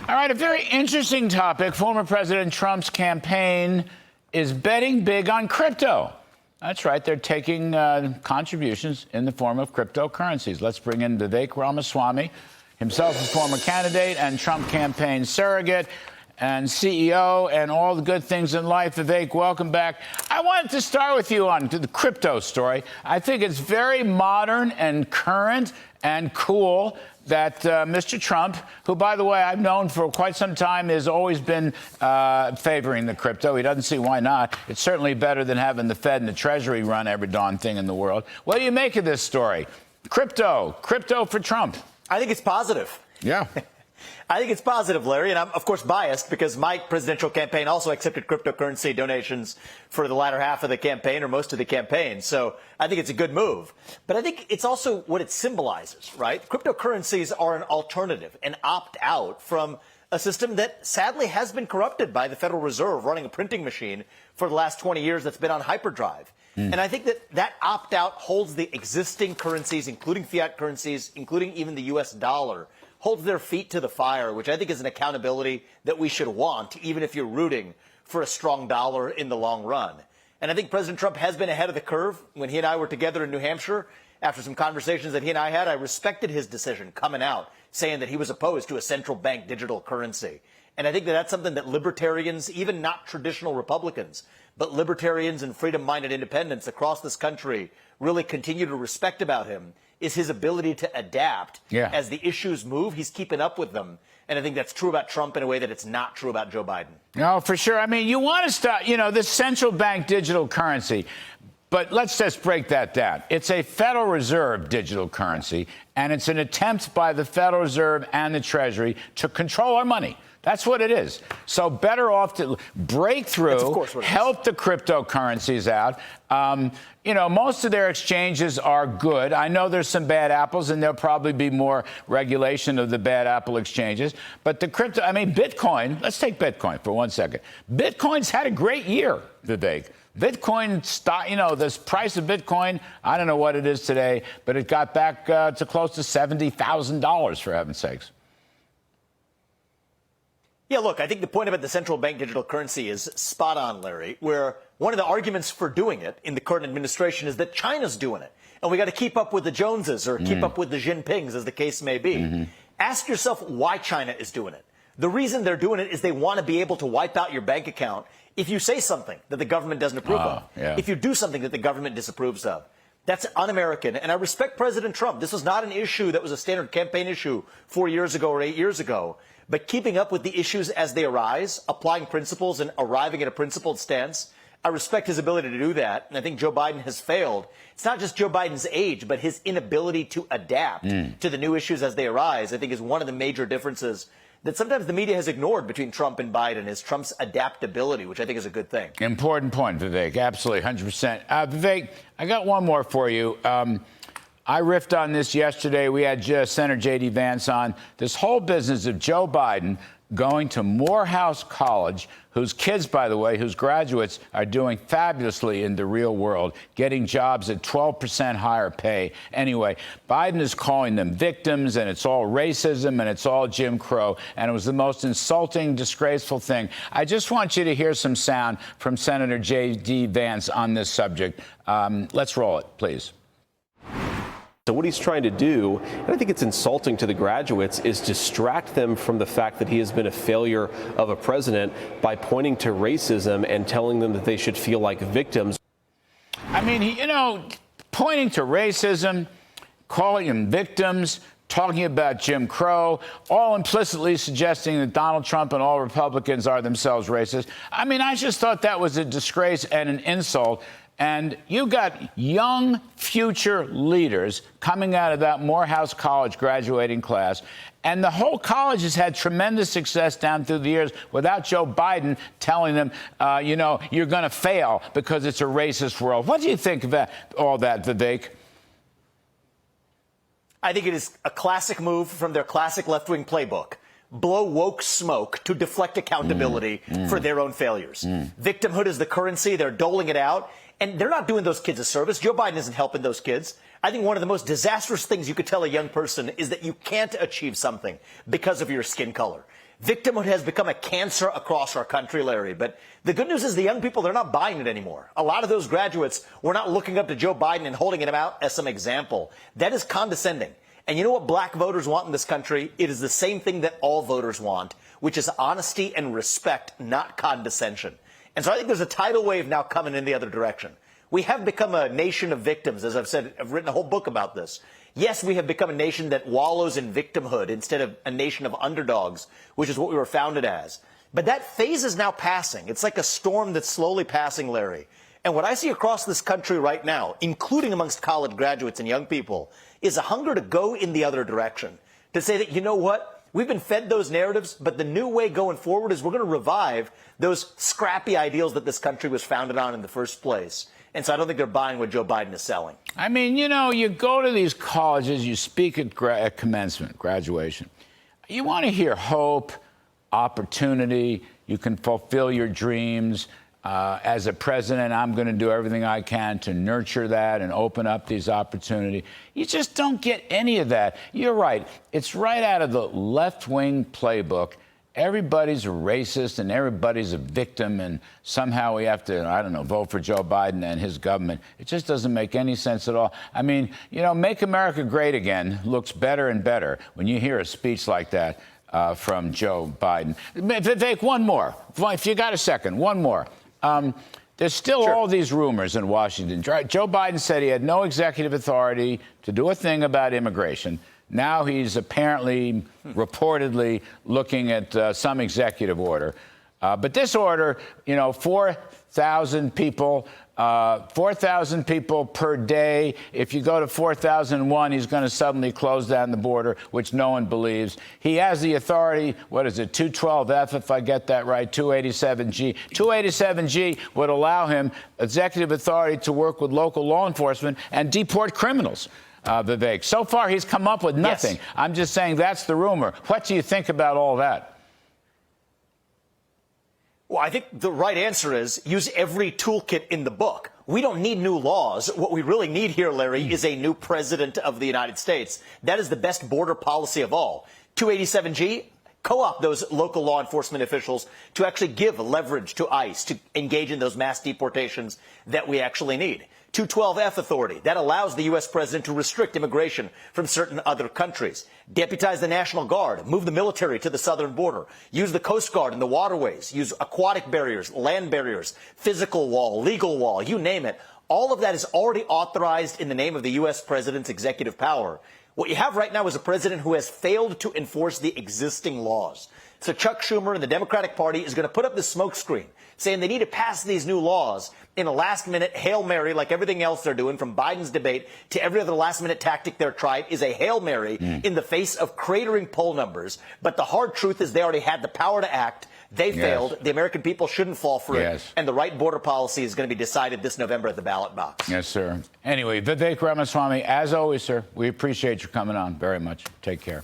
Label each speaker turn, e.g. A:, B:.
A: All right, a very interesting topic. Former President Trump's campaign is betting big on crypto. That's right. They're taking contributions in the form of cryptocurrencies. Let's bring in Vivek Ramaswamy, himself a former candidate and Trump campaign surrogate and CEO and all the good things in life. Vivek, welcome back. I wanted to start with you on the crypto story. I think it's very modern and current and cool that Mr. Trump, who, by the way, I've known for quite some time, has always been favoring the crypto. He doesn't see why not. It's certainly better than having the Fed and the Treasury run every darn thing in the world. What do you make of this story? Crypto for Trump.
B: I think it's positive.
A: Yeah.
B: I think it's positive, Larry, and I'm, of course, biased because my presidential campaign also accepted cryptocurrency donations for the latter half of the campaign or most of the campaign. So I think it's a good move. But I think it's also what it symbolizes, right? Cryptocurrencies are an alternative, an opt-out from a system that sadly has been corrupted by the Federal Reserve running a printing machine for the last 20 years that's been on hyperdrive. And I think that opt-out holds the existing currencies, including fiat currencies, including even the U.S. dollar, holds their feet to the fire, which I think is an accountability that we should want, even if you're rooting for a strong dollar in the long run. And I think President Trump has been ahead of the curve. When he and I were together in New Hampshire, after some conversations that he and I had, I respected his decision coming out, saying that he was opposed to a central bank digital currency. And I think that that's something that libertarians, even not traditional Republicans, but libertarians and freedom-minded independents across this country really continue to respect about him, is his ability to adapt as the issues move. He's keeping up with them. And I think that's true about Trump in a way that it's not true about Joe Biden.
A: No, for sure. I mean, you want to stop, this central bank digital currency. But let's just break that down. It's a Federal Reserve digital currency, and it's an attempt by the Federal Reserve and the Treasury to control our money. That's what it is. So better off to break through, help the cryptocurrencies out. Most of their exchanges are good. I know there's some bad apples, and there'll probably be more regulation of the bad apple exchanges. But Bitcoin, let's take Bitcoin for 1 second. Bitcoin's had a great year, Vivek. Bitcoin stock, this price of Bitcoin, I don't know what it is today, but it got back to close to $70,000, for heaven's sakes.
B: Yeah, look, I think the point about the central bank digital currency is spot on, Larry, where one of the arguments for doing it in the current administration is that China's doing it. And we got to keep up with the Joneses or keep up with the Jinpings, as the case may be. Ask yourself why China is doing it. The reason they're doing it is they want to be able to wipe out your bank account if you say something that the government doesn't approve of, if you do something that the government disapproves of. That's un-American. And I respect President Trump. This was not an issue that was a standard campaign issue 4 years ago or 8 years ago. But keeping up with the issues as they arise, applying principles and arriving at a principled stance, I respect his ability to do that. And I think Joe Biden has failed. It's not just Joe Biden's age, but his inability to adapt to the new issues as they arise, I think, is one of the major differences that sometimes the media has ignored between Trump and Biden, is Trump's adaptability, which I think is a good thing.
A: Important point, Vivek. Absolutely, 100%. Vivek, I got one more for you. I riffed on this yesterday. We had Senator J.D. Vance on. This whole business of Joe Biden going to Morehouse College, whose kids, by the way, whose graduates are doing fabulously in the real world, getting jobs at 12% higher pay. Anyway, Biden is calling them victims, and it's all racism, and it's all Jim Crow, and it was the most insulting, disgraceful thing. I just want you to hear some sound from Senator J.D. Vance on this subject. Let's roll it, please.
C: So what he's trying to do, and I think it's insulting to the graduates, is distract them from the fact that he has been a failure of a president by pointing to racism and telling them that they should feel like victims.
A: I mean, pointing to racism, calling them victims, talking about Jim Crow, all implicitly suggesting that Donald Trump and all Republicans are themselves racist. I mean, I just thought that was a disgrace and an insult. And you got young future leaders coming out of that Morehouse College graduating class. And the whole college has had tremendous success down through the years without Joe Biden telling them, you're going to fail because it's a racist world. What do you think of all that, Vivek?
B: I think it is a classic move from their classic left-wing playbook. Blow woke smoke to deflect accountability for their own failures. Victimhood is the currency. They're doling it out. And they're not doing those kids a service. Joe Biden isn't helping those kids. I think one of the most disastrous things you could tell a young person is that you can't achieve something because of your skin color. Victimhood has become a cancer across our country, Larry. But the good news is the young people, they're not buying it anymore. A lot of those graduates were not looking up to Joe Biden and holding him out as some example. That is condescending. And you know what black voters want in this country? It is the same thing that all voters want, which is honesty and respect, not condescension. And so I think there's a tidal wave now coming in the other direction. We have become a nation of victims. As I've said, I've written a whole book about this. Yes, we have become a nation that wallows in victimhood instead of a nation of underdogs, which is what we were founded as. But that phase is now passing. It's like a storm that's slowly passing, Larry. And what I see across this country right now, including amongst college graduates and young people, is a hunger to go in the other direction. To say that, you know what? We've been fed those narratives, but the new way going forward is we're going to revive those scrappy ideals that this country was founded on in the first place. And so I don't think they're buying what Joe Biden is selling.
A: I mean, you know, you go to these colleges, you speak at commencement, graduation. You want to hear hope, opportunity. You can fulfill your dreams. As a president, I'm going to do everything I can to nurture that and open up these opportunities. You just don't get any of that. You're right. It's right out of the left-wing playbook. Everybody's a racist and everybody's a victim, and somehow we have to, I don't know, vote for Joe Biden and his government. It just doesn't make any sense at all. I mean, you know, Make America Great Again looks better and better when you hear a speech like that from Joe Biden. Vivek, one more. If you got a second, one more. There's still all these rumors in Washington. Joe Biden said he had no executive authority to do a thing about immigration. Now he's apparently, reportedly, looking at some executive order. But this order, you know, 4,000 people per day. If you go to 4,001, he's going to suddenly close down the border, which no one believes. He has the authority, what is it, 212F, if I get that right, 287G. 287G would allow him executive authority to work with local law enforcement and deport criminals. Vivek. So far, he's come up with nothing. Yes. I'm just saying that's the rumor. What do you think about all that?
B: Well, I think the right answer is use every toolkit in the book. We don't need new laws. What we really need here, Larry, is a new president of the United States. That is the best border policy of all. 287G, co-opt those local law enforcement officials to actually give leverage to ICE to engage in those mass deportations that we actually need. 212F authority, that allows the U.S. president to restrict immigration from certain other countries. Deputize the National Guard, move the military to the southern border, use the Coast Guard in the waterways, use aquatic barriers, land barriers, physical wall, legal wall, you name it. All of that is already authorized in the name of the U.S. president's executive power. What you have right now is a president who has failed to enforce the existing laws. So Chuck Schumer and the Democratic Party is going to put up this smokescreen saying they need to pass these new laws in a last-minute Hail Mary, like everything else they're doing, from Biden's debate to every other last-minute tactic they're tried, is a Hail Mary in the face of cratering poll numbers. But the hard truth is they already had the power to act. They failed. The American people shouldn't fall for it. And the right border policy is going to be decided this November at the ballot box.
A: Yes, sir. Anyway, Vivek Ramaswamy, as always, sir, we appreciate you coming on very much. Take care.